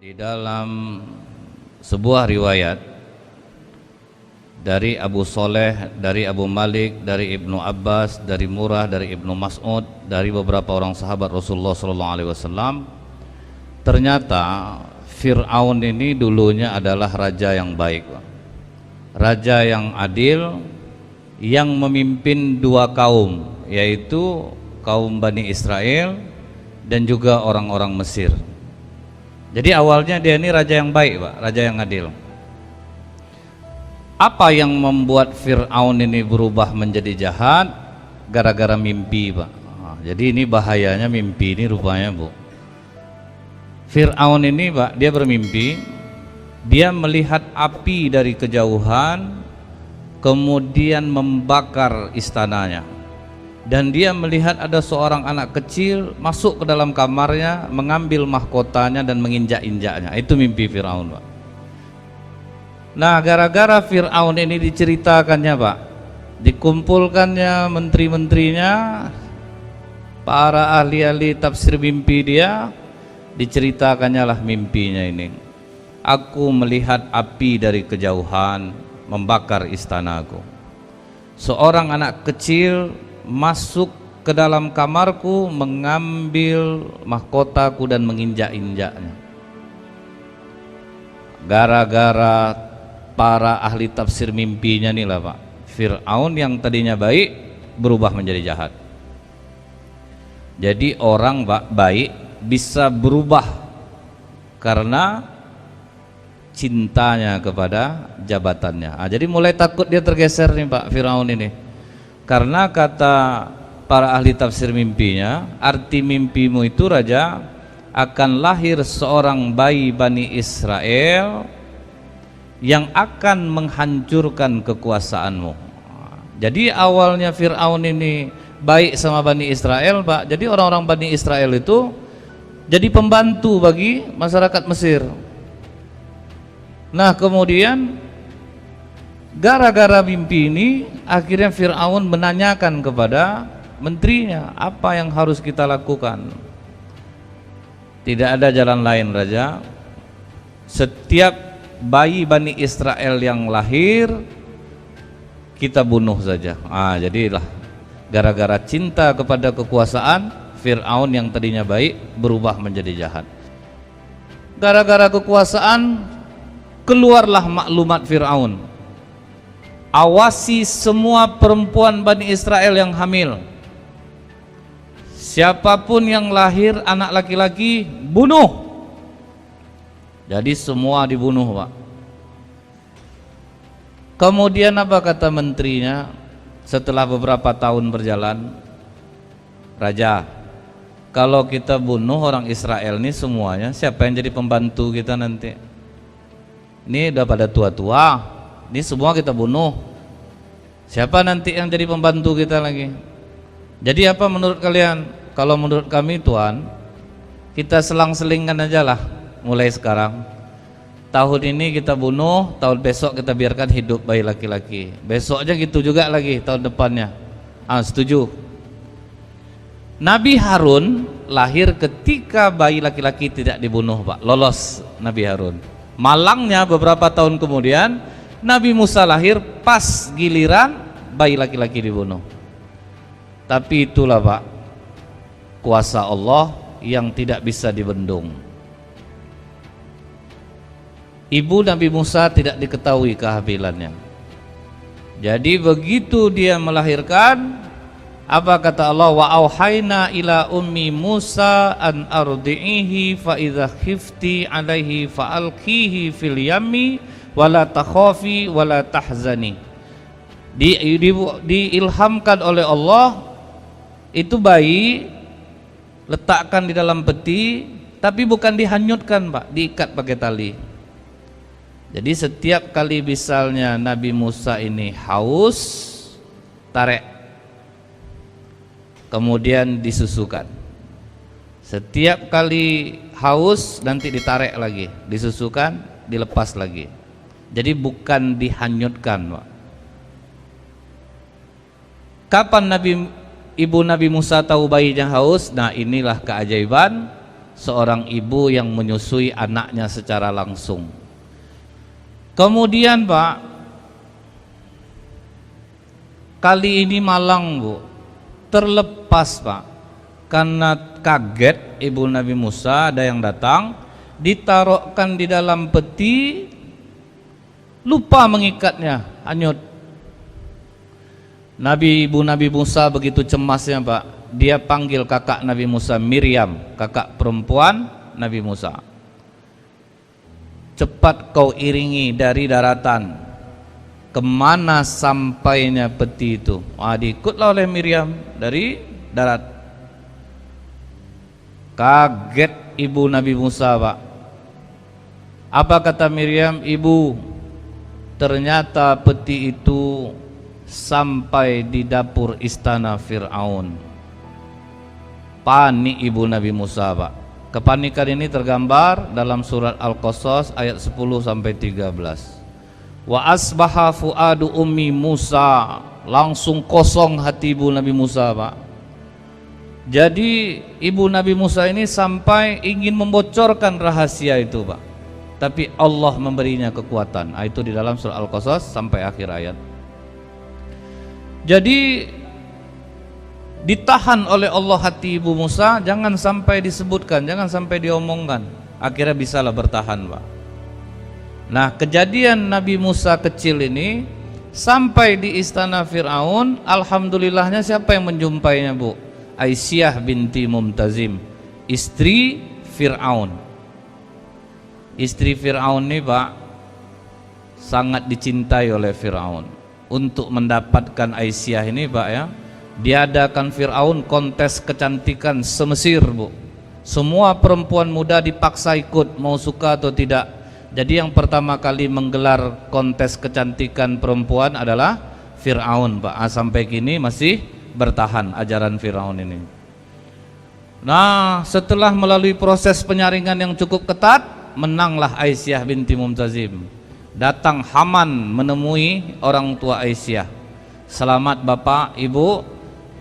Di dalam sebuah riwayat dari Abu Soleh, dari Abu Malik, dari Ibnu Abbas, dari Murrah, dari Ibnu Mas'ud, dari beberapa orang sahabat Rasulullah SAW, ternyata Fir'aun ini dulunya adalah raja yang baik, raja yang adil, yang memimpin dua kaum, yaitu kaum Bani Israel dan juga orang-orang Mesir. Jadi awalnya dia ini raja yang baik, Pak, raja yang adil. Apa yang membuat Fir'aun ini berubah menjadi jahat? Gara-gara mimpi, Pak. Jadi ini bahayanya mimpi ini rupanya, Bu. Fir'aun ini, Pak, dia bermimpi, dia melihat api dari kejauhan, kemudian membakar istananya. Dan dia melihat ada seorang anak kecil masuk ke dalam kamarnya, mengambil mahkotanya dan menginjak-injaknya. Itu mimpi Fir'aun, Pak. Nah, gara-gara Fir'aun ini diceritakannya, Pak, dikumpulkannya menteri-menterinya, para ahli-ahli tafsir mimpi dia, diceritakannya lah mimpinya ini. Aku melihat api dari kejauhan membakar istanaku. Seorang anak kecil masuk ke dalam kamarku, mengambil mahkotaku dan menginjak-injaknya. Gara-gara para ahli tafsir mimpinya nih lah, Pak, Fir'aun yang tadinya baik berubah menjadi jahat. Jadi orang, Pak, baik bisa berubah karena cintanya kepada jabatannya. Jadi mulai takut dia tergeser nih, Pak, Fir'aun ini. Karena kata para ahli tafsir mimpinya, arti mimpimu itu, raja, akan lahir seorang bayi Bani Israel yang akan menghancurkan kekuasaanmu. Jadi awalnya Fir'aun ini baik sama Bani Israel, Pak. Jadi orang-orang Bani Israel itu jadi pembantu bagi masyarakat Mesir. Nah, kemudian gara-gara mimpi ini akhirnya Fir'aun menanyakan kepada menterinya, apa yang harus kita lakukan? Tidak ada jalan lain, raja. Setiap bayi Bani Israel yang lahir kita bunuh saja. Jadilah gara-gara cinta kepada kekuasaan, Fir'aun yang tadinya baik berubah menjadi jahat. Gara-gara kekuasaan keluarlah maklumat Fir'aun, awasi semua perempuan Bani Israel yang hamil. Siapapun yang lahir anak laki-laki, bunuh. Jadi semua dibunuh, Pak. Kemudian apa kata menterinya setelah beberapa tahun berjalan? Raja, kalau kita bunuh orang Israel ini semuanya, siapa yang jadi pembantu kita nanti? Ini udah pada tua-tua, ini semua kita bunuh. Siapa nanti yang jadi pembantu kita lagi? Jadi apa menurut kalian? Kalau menurut kami, Tuan, kita selang-selingkan aja lah mulai sekarang. Tahun ini kita bunuh, tahun besok kita biarkan hidup bayi laki-laki. Besoknya gitu juga lagi tahun depannya. Setuju? Nabi Harun lahir ketika bayi laki-laki tidak dibunuh, Pak. Lolos Nabi Harun. Malangnya beberapa tahun kemudian Nabi Musa lahir pas giliran bayi laki-laki dibunuh. Tapi itulah, Pak, kuasa Allah yang tidak bisa dibendung. Ibu Nabi Musa tidak diketahui kehamilannya. Jadi begitu dia melahirkan, apa kata Allah? Wa auhayna ila ummi Musa an ardi'ihi fa idza khifti alaihi fa alqihi fil yammi wala takhafi wala tahzani. Diilhamkan oleh Allah, itu bayi letakkan di dalam peti, tapi bukan dihanyutkan, Pak, diikat pakai tali. Jadi setiap kali misalnya Nabi Musa ini haus, tarik, kemudian disusukan. Setiap kali haus nanti ditarik lagi, disusukan, dilepas lagi. Jadi bukan dihanyutkan, Pak. Kapan ibu Nabi Musa tahu bayinya haus? Nah, inilah keajaiban. seorang ibu yang menyusui anaknya secara langsung. Kemudian Pak, kali ini malang Bu, terlepas Pak, karena kaget ibu Nabi Musa ada yang datang, ditaruhkan di dalam peti, lupa mengikatnya, hanyut. Ibu Nabi Musa begitu cemasnya Pak, dia panggil kakak Nabi Musa, Miriam, kakak perempuan Nabi Musa. Cepat kau iringi dari daratan, kemana sampainya peti itu? Diikutlah oleh Miriam dari darat. Kaget ibu Nabi Musa Pak. Apa kata Miriam? Ibu, ternyata peti itu sampai di dapur istana Fir'aun. Panik ibu Nabi Musa Pak. Kepanikan ini tergambar dalam surat Al-Qasas ayat 10 sampai 13. Wa asbaha fuadu ummi Musa, langsung kosong hati ibu Nabi Musa Pak. Jadi ibu Nabi Musa ini sampai ingin membocorkan rahasia itu Pak, tapi Allah memberinya kekuatan. Itu di dalam surah Al-Qasas sampai akhir ayat. Jadi ditahan oleh Allah hati ibu Musa, jangan sampai disebutkan, jangan sampai diomongkan. Akhirnya bisalah bertahan Pak. Nah, kejadian Nabi Musa kecil ini sampai di istana Fir'aun, alhamdulillahnya siapa yang menjumpainya Bu? Aisyah binti Mumtazim, istri Fir'aun. Istri Fir'aun ini Pak sangat dicintai oleh Fir'aun. Untuk mendapatkan Aisyah ini Pak ya, diadakan Fir'aun kontes kecantikan se-Mesir Bu. Semua perempuan muda dipaksa ikut, mau suka atau tidak. Jadi yang pertama kali menggelar kontes kecantikan perempuan adalah Fir'aun Pak. Sampai kini masih bertahan ajaran Fir'aun ini. Nah, setelah melalui proses penyaringan yang cukup ketat, menanglah Aisyah binti Mumtazim. Datang Haman menemui orang tua Aisyah. Selamat Bapak Ibu,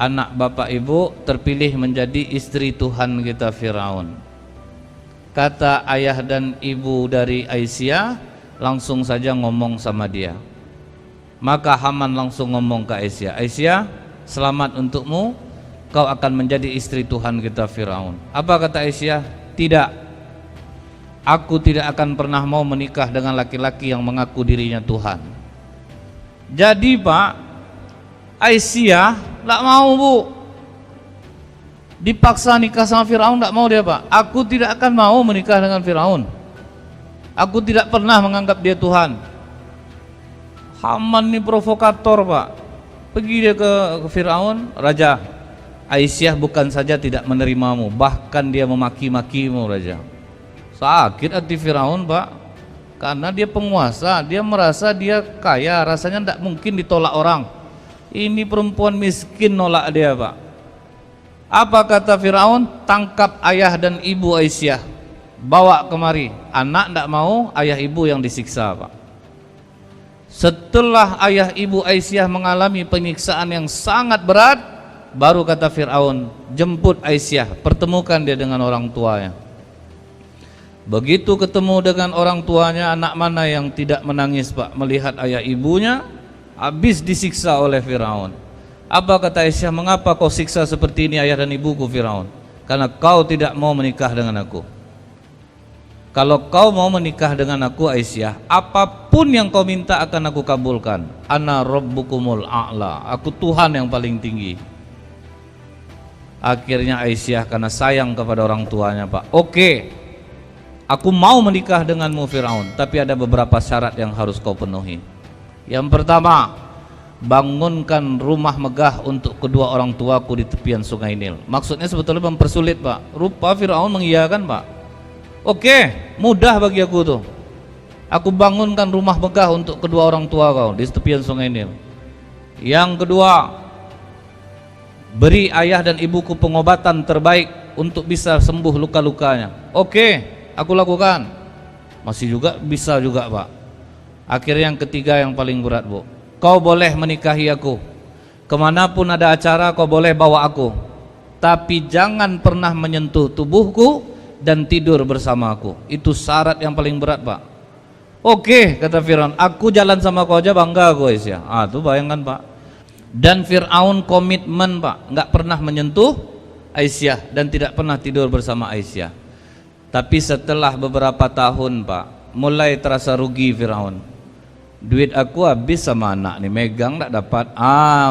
anak Bapak Ibu terpilih menjadi istri Tuhan kita Fir'aun. Kata ayah dan ibu dari Aisyah, langsung saja ngomong sama dia. Maka Haman langsung ngomong ke Aisyah, Aisyah, selamat untukmu, kau akan menjadi istri Tuhan kita Fir'aun. Apa kata Aisyah? Tidak, aku tidak akan pernah mau menikah dengan laki-laki yang mengaku dirinya Tuhan. Jadi Pak, Aisyah tidak mau Bu, dipaksa nikah sama Fir'aun, tidak mau dia Pak. Aku tidak akan mau menikah dengan Fir'aun, aku tidak pernah menganggap dia Tuhan. Haman ini provokator Pak. Pergi dia ke Fir'aun, Raja, Aisyah bukan saja tidak menerimamu, bahkan dia memaki-makimu Raja. Sakit hati Fir'aun Pak, karena dia penguasa, dia merasa dia kaya, rasanya tidak mungkin ditolak orang. Ini perempuan miskin nolak dia Pak. Apa kata Fir'aun? Tangkap ayah dan ibu Aisyah, bawa kemari. Anak tidak mau, ayah ibu yang disiksa Pak. Setelah ayah ibu Aisyah mengalami penyiksaan yang sangat berat, baru kata Fir'aun, jemput Aisyah, pertemukan dia dengan orang tuanya. Begitu ketemu dengan orang tuanya, anak mana yang tidak menangis Pak melihat ayah ibunya habis disiksa oleh Fir'aun. Apa kata Aisyah? Mengapa kau siksa seperti ini ayah dan ibuku Fir'aun? Karena kau tidak mau menikah dengan aku. Kalau kau mau menikah dengan aku Aisyah, apapun yang kau minta akan aku kabulkan. Ana rabbukumul a'la, aku Tuhan yang paling tinggi. Akhirnya Aisyah karena sayang kepada orang tuanya Pak, oke, aku mau menikah denganmu Fir'aun, tapi ada beberapa syarat yang harus kau penuhi. Yang pertama, bangunkan rumah megah untuk kedua orang tuaku di tepian sungai Nil. Maksudnya sebetulnya mempersulit Pak. Rupa Fir'aun mengiyakan Pak. Oke, mudah bagi aku tuh. Aku bangunkan rumah megah untuk kedua orang tua kau di tepian sungai Nil. Yang kedua, beri ayah dan ibuku pengobatan terbaik untuk bisa sembuh luka-lukanya. Oke, aku lakukan. Masih juga bisa juga Pak. Akhirnya yang ketiga yang paling berat Bu, kau boleh menikahi aku, kemanapun ada acara kau boleh bawa aku, tapi jangan pernah menyentuh tubuhku, dan tidur bersamaku. Itu syarat yang paling berat, Pak. Oke, kata Firaun, aku jalan sama kau aja bangga aku, Aisyah. Tuh bayangkan, Pak. Dan Firaun komitmen, Pak, nggak pernah menyentuh Aisyah dan tidak pernah tidur bersama Aisyah. Tapi setelah beberapa tahun, Pak, mulai terasa rugi Firaun. Duit aku habis sama anak nih, megang tak dapat.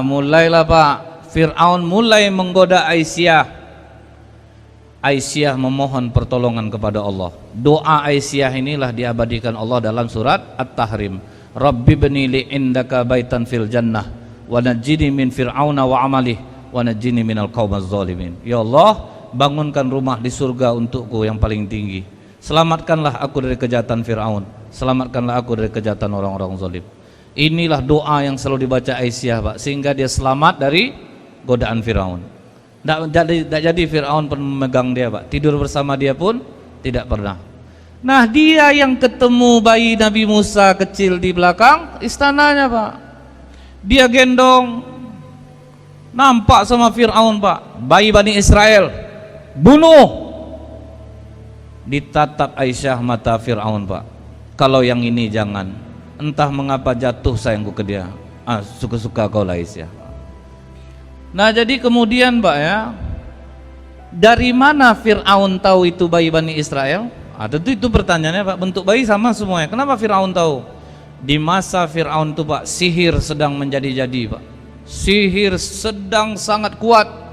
Mulailah, Pak, Firaun mulai menggoda Aisyah. Aisyah memohon pertolongan kepada Allah. Doa Aisyah inilah diabadikan Allah dalam surat At-Tahrim. Rabbi bni li indaka baitan fil jannah wa najjini min fir'auna wa amalih wa najjini minal qaumaz zalimin. Ya Allah, bangunkan rumah di surga untukku yang paling tinggi. Selamatkanlah aku dari kejahatan Fir'aun. Selamatkanlah aku dari kejahatan orang-orang zalim. Inilah doa yang selalu dibaca Aisyah, Pak, sehingga dia selamat dari godaan Fir'aun. Tidak jadi Fir'aun pun memegang dia, Pak. Tidur bersama dia pun tidak pernah. Nah, dia yang ketemu bayi Nabi Musa kecil di belakang istananya, Pak. Dia gendong, nampak sama Fir'aun, Pak. Bayi Bani Israel, bunuh. Ditatap Aisyah mata Fir'aun, Pak. Kalau yang ini jangan. Entah mengapa jatuh sayangku ke dia. Suka-suka kau lah, Aisyah. Nah, jadi kemudian, Pak, ya, dari mana Fir'aun tahu itu bayi Bani Israel? Tentu itu pertanyaannya, Pak. Bentuk bayi sama semuanya. Kenapa Fir'aun tahu? Di masa Fir'aun itu, Pak, sihir sedang menjadi-jadi, Pak. Sihir sedang sangat kuat.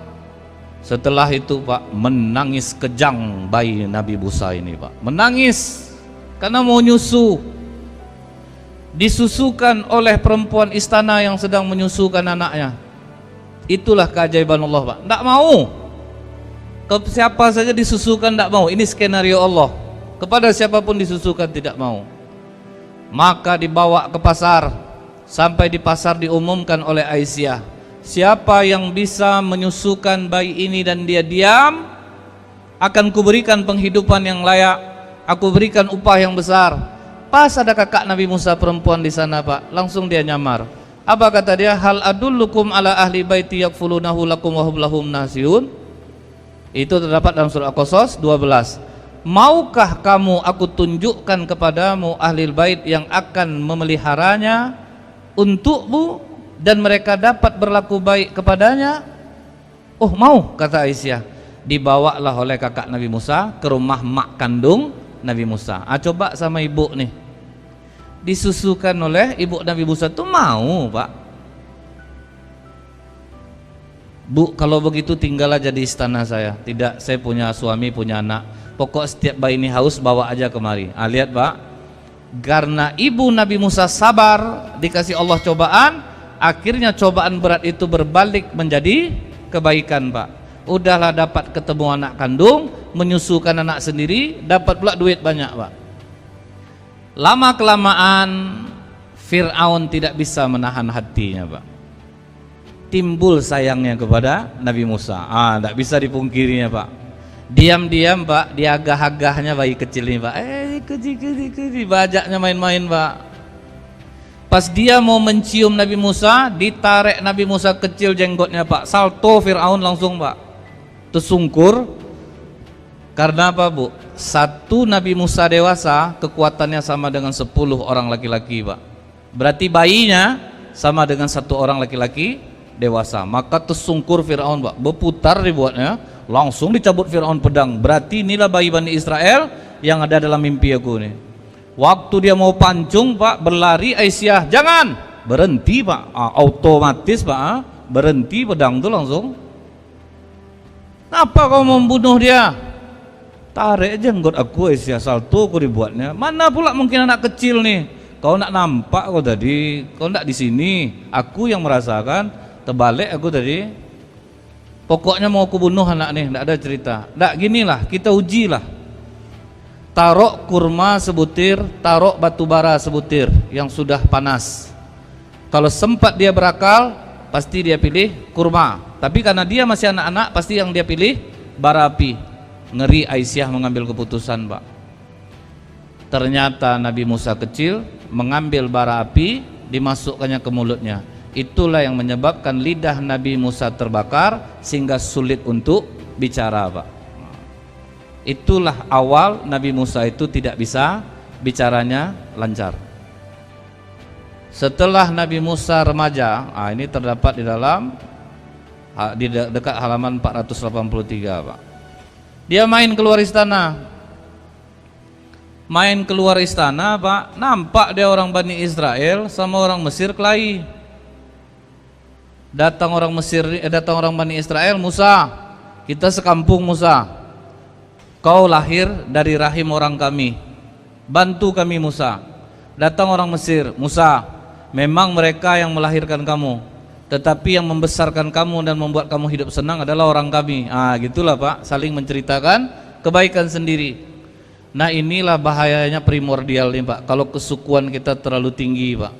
Setelah itu, Pak, menangis kejang bayi Nabi Musa ini, Pak. Menangis karena mau nyusu. Disusukan oleh perempuan istana yang sedang menyusukan anaknya. Itulah keajaiban Allah, Pak. Tidak mau. Ke siapa saja disusukan tidak mau. Ini skenario Allah. Kepada siapapun disusukan tidak mau. Maka dibawa ke pasar. Sampai di pasar diumumkan oleh Aisyah, siapa yang bisa menyusukan bayi ini dan dia diam, akan kuberikan penghidupan yang layak, aku berikan upah yang besar. Pas ada kakak Nabi Musa perempuan di sana, Pak, langsung dia nyamar. Apa kata dia? Hal adullukum ala ahli baiti yakfulunahu lakum wa hum lahum nasihun. Itu terdapat dalam surah Al-Qasas 12. Maukah kamu aku tunjukkan kepadamu ahli bait yang akan memeliharanya untukmu dan mereka dapat berlaku baik kepadanya? Oh, mau, kata Aisyah. Dibawalah oleh kakak Nabi Musa ke rumah mak kandung Nabi Musa. Coba sama ibu nih, disusukan oleh ibu Nabi Musa tuh mau, Pak. Bu, kalau begitu tinggal aja di istana saya. Tidak, saya punya suami, punya anak. Pokok setiap bayi ini haus bawa aja kemari. Lihat, Pak, karena ibu Nabi Musa sabar, dikasih Allah cobaan, akhirnya cobaan berat itu berbalik menjadi kebaikan, Pak. Udahlah dapat ketemu anak kandung, menyusukan anak sendiri, dapat pula duit banyak, Pak. Lama kelamaan Fir'aun tidak bisa menahan hatinya, Pak. Timbul sayangnya kepada Nabi Musa. Tidak bisa dipungkirinya, Pak. Diam-diam, Pak, diagah-agahnya bayi kecil ini, Pak. Kecil, bajaknya main-main, Pak. Pas dia mau mencium Nabi Musa, ditarik Nabi Musa kecil jenggotnya, Pak. Salto Fir'aun langsung, Pak. Tersungkur. Karena apa, Bu? Satu Nabi Musa dewasa kekuatannya sama dengan 10 orang laki-laki, Pak. Berarti bayinya sama dengan 1 orang laki-laki dewasa. Maka tersungkur Fir'aun, Pak. Berputar dibuatnya, langsung dicabut Fir'aun pedang. Berarti inilah bayi Bani Israel yang ada dalam mimpi aku nih. Waktu dia mau pancung, Pak, berlari Aisyah, jangan, berhenti, Pak. Otomatis, Pak, berhenti pedang itu langsung. Kenapa kau membunuh dia? Tarik jenggot aku, Aisyah, salto aku dibuatnya. Mana pula mungkin anak kecil nih. Kau nak nampak kau tadi, kau nak di sini. Aku yang merasakan, terbalik aku tadi. Pokoknya mau aku bunuh anak nih, tidak ada cerita. Tidak, ginilah, kita ujilah. Taruh kurma sebutir, taruh batu bara sebutir yang sudah panas. Kalau sempat dia berakal, pasti dia pilih kurma. Tapi karena dia masih anak-anak, pasti yang dia pilih bara api. Ngeri Aisyah mengambil keputusan, Pak. Ternyata Nabi Musa kecil mengambil bara api, dimasukkannya ke mulutnya. Itulah yang menyebabkan lidah Nabi Musa terbakar sehingga sulit untuk bicara, Pak. Itulah awal Nabi Musa itu tidak bisa bicaranya lancar. Setelah Nabi Musa remaja, ini terdapat di dalam di dekat halaman 483, Pak. Dia main keluar istana. Main keluar istana, Pak, nampak dia orang Bani Israel sama orang Mesir kelahi. Datang orang Bani Israel, Musa, kita sekampung Musa. Kau lahir dari rahim orang kami. Bantu kami Musa. Datang orang Mesir, Musa, memang mereka yang melahirkan kamu, tetapi yang membesarkan kamu dan membuat kamu hidup senang adalah orang kami. Gitulah, Pak, saling menceritakan kebaikan sendiri. Nah, inilah bahayanya primordial nih, Pak, kalau kesukuan kita terlalu tinggi, Pak.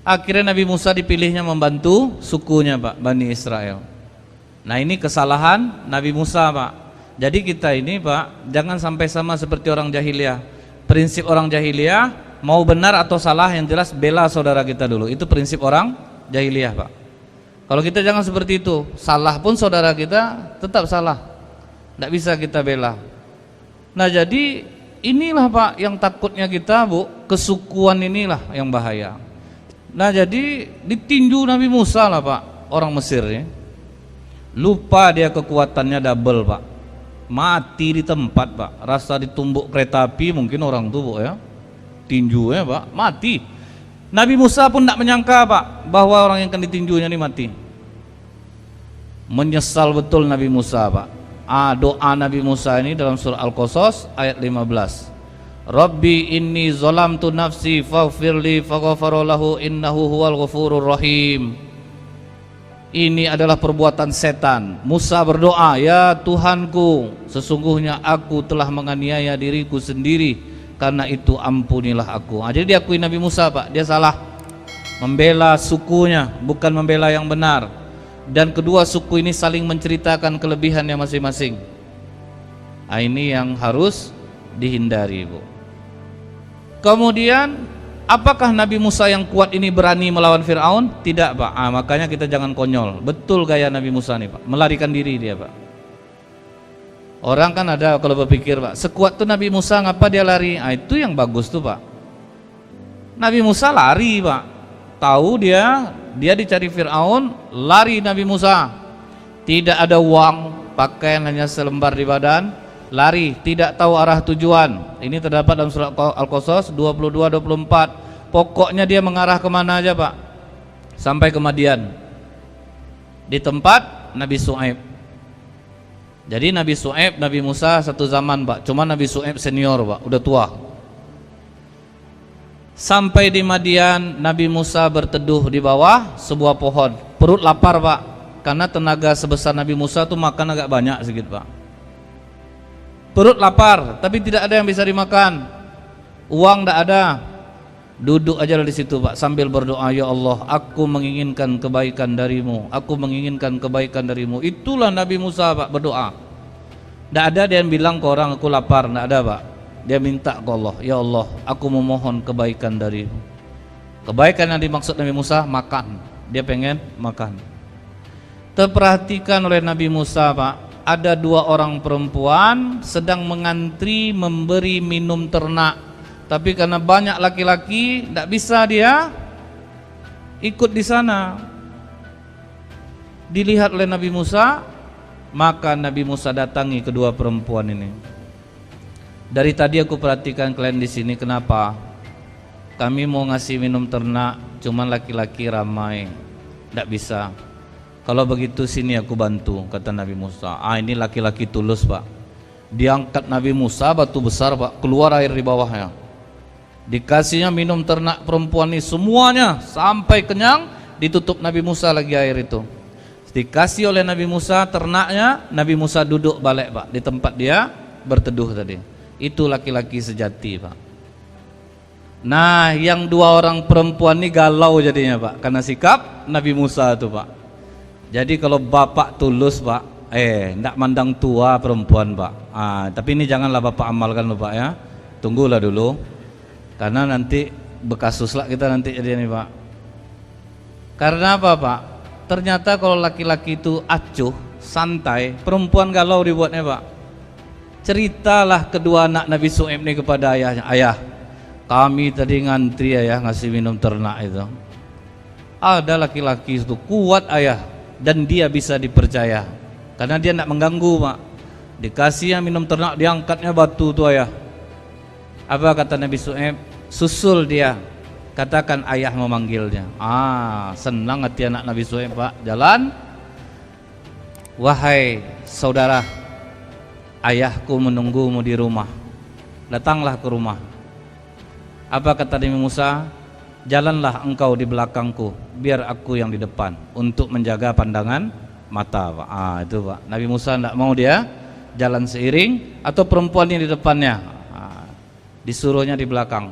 Akhirnya Nabi Musa dipilihnya membantu sukunya, Pak, Bani Israel. Nah, ini kesalahan Nabi Musa, Pak. Jadi kita ini, Pak, jangan sampai sama seperti orang jahiliyah. Prinsip orang jahiliyah, mau benar atau salah yang jelas bela saudara kita dulu. Itu prinsip orang jahiliyah, Pak. Kalau kita jangan seperti itu. Salah pun saudara kita tetap salah, tidak bisa kita bela. Nah, jadi inilah, Pak, yang takutnya kita, Bu, kesukuan inilah yang bahaya. Nah, jadi ditinju Nabi Musa lah, Pak, orang Mesir ya. Lupa dia kekuatannya double, Pak. Mati di tempat, Pak. Rasa ditumbuk kereta api mungkin orang tuh, Bu, ya. Tinju ya, Pak, mati. Nabi Musa pun tidak menyangka, Pak, bahwa orang yang akan ditinjunya ini mati. Menyesal betul Nabi Musa, Pak. Doa Nabi Musa ini dalam surah Al-Qasas ayat 15. Rabbi inni zalamtu nafsi faghfirli faghfara lahu innahu huwal ghafurur rahim. Ini adalah perbuatan setan. Musa berdoa, ya Tuhanku, sesungguhnya aku telah menganiaya diriku sendiri, karena itu ampunilah aku. Jadi diakui Nabi Musa, Pak, dia salah, membela sukunya, bukan membela yang benar. Dan kedua suku ini saling menceritakan kelebihannya masing-masing. Ini yang harus dihindari, Bu. Kemudian, apakah Nabi Musa yang kuat ini berani melawan Fir'aun? Tidak, Pak. Makanya kita jangan konyol. Betul gaya Nabi Musa nih, Pak, melarikan diri dia, Pak. Orang kan ada kalau berpikir, Pak, sekuat tuh Nabi Musa, ngapa dia lari? Itu yang bagus tuh, Pak. Nabi Musa lari, Pak. Tahu dia dicari Fir'aun, lari Nabi Musa. Tidak ada uang, pakaian hanya selembar di badan, lari, tidak tahu arah tujuan. Ini terdapat dalam surat Al-Qasas 22-24. Pokoknya dia mengarah kemana aja, Pak, sampai ke Madian, di tempat Nabi Shu'aib. Jadi Nabi Shu'aib, Nabi Musa satu zaman, Pak. Cuma Nabi Shu'aib senior, Pak, udah tua. Sampai di Madian, Nabi Musa berteduh di bawah sebuah pohon. Perut lapar, Pak, karena tenaga sebesar Nabi Musa tuh makan agak banyak sedikit, Pak. Perut lapar, tapi tidak ada yang bisa dimakan. Uang tidak ada. Duduk aja di situ, Pak, sambil berdoa, ya Allah, aku menginginkan kebaikan darimu. Aku menginginkan kebaikan darimu. Itulah Nabi Musa, Pak, berdoa. Tidak ada dia yang bilang ke orang aku lapar, tidak ada, Pak. Dia minta ke Allah, ya Allah, aku memohon kebaikan darimu. Kebaikan yang dimaksud Nabi Musa, makan. Dia pengen makan. Terperhatikan oleh Nabi Musa, Pak, ada dua orang perempuan sedang mengantri memberi minum ternak. Tapi karena banyak laki-laki, tidak bisa dia ikut di sana. Dilihat oleh Nabi Musa, maka Nabi Musa datangi kedua perempuan ini. Dari tadi aku perhatikan kalian di sini, kenapa? Kami mau ngasih minum ternak, cuman laki-laki ramai, tidak bisa. Kalau begitu sini aku bantu, kata Nabi Musa. Ini laki-laki tulus, Pak. Diangkat Nabi Musa, batu besar, Pak, keluar air di bawahnya. Dikasihnya minum ternak perempuan ini semuanya sampai kenyang, ditutup Nabi Musa lagi air itu. Dikasih oleh Nabi Musa ternaknya, Nabi Musa duduk balik, Pak, di tempat dia berteduh tadi. Itu laki-laki sejati, Pak. Nah, yang dua orang perempuan ini galau jadinya, Pak, karena sikap Nabi Musa itu, Pak. Jadi kalau bapak tulus, Pak, tidak mandang tua perempuan, Pak. Tapi ini janganlah bapak amalkan loh, Pak, ya. Tunggulah dulu, karena nanti bekasus lah kita nanti jadi ini, Pak. Karena apa, Pak? Ternyata kalau laki-laki itu acuh, santai, perempuan galau dibuatnya, Pak. ceritalah kedua anak Nabi Syuaib ini kepada ayahnya. Ayah, kami tadi ngantri ayah ngasih minum ternak itu. Ada laki-laki itu kuat ayah, dan dia bisa dipercaya karena dia tidak mengganggu Pak. Dikasih minum ternak, diangkatnya batu tuh ayah. Apa kata Nabi Syuaib? Susul dia, katakan ayah memanggilnya. Senang hati anak Nabi Syuaib Pak. Jalan. Wahai saudara, ayahku menunggumu di rumah. Datanglah ke rumah. Apa kata Nabi Musa? Jalanlah engkau di belakangku, biar aku yang di depan untuk menjaga pandangan mata Pak. Itu Pak. Nabi Musa tidak mau dia jalan seiring atau perempuannya di depannya. Disuruhnya di belakang.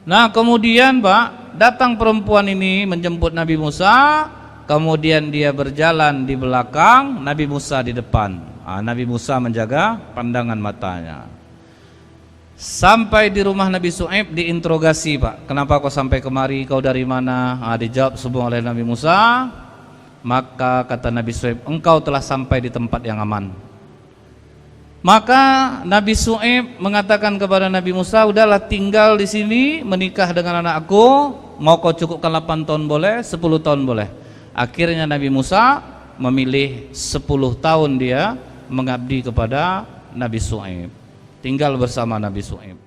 Nah kemudian Pak, datang perempuan ini menjemput Nabi Musa. Kemudian dia berjalan di belakang, Nabi Musa di depan. Nabi Musa menjaga pandangan matanya. Sampai di rumah Nabi Syuaib diinterogasi Pak. Kenapa kau sampai kemari? Kau dari mana? Dijawab semua oleh Nabi Musa. Maka kata Nabi Syuaib, engkau telah sampai di tempat yang aman. Maka Nabi Syuaib mengatakan kepada Nabi Musa, udahlah tinggal di sini, menikah dengan anakku. Mau kau cukupkan 8 tahun boleh, 10 tahun boleh. Akhirnya Nabi Musa memilih 10 tahun dia mengabdi kepada Nabi Syuaib, tinggal bersama Nabi Syuaib.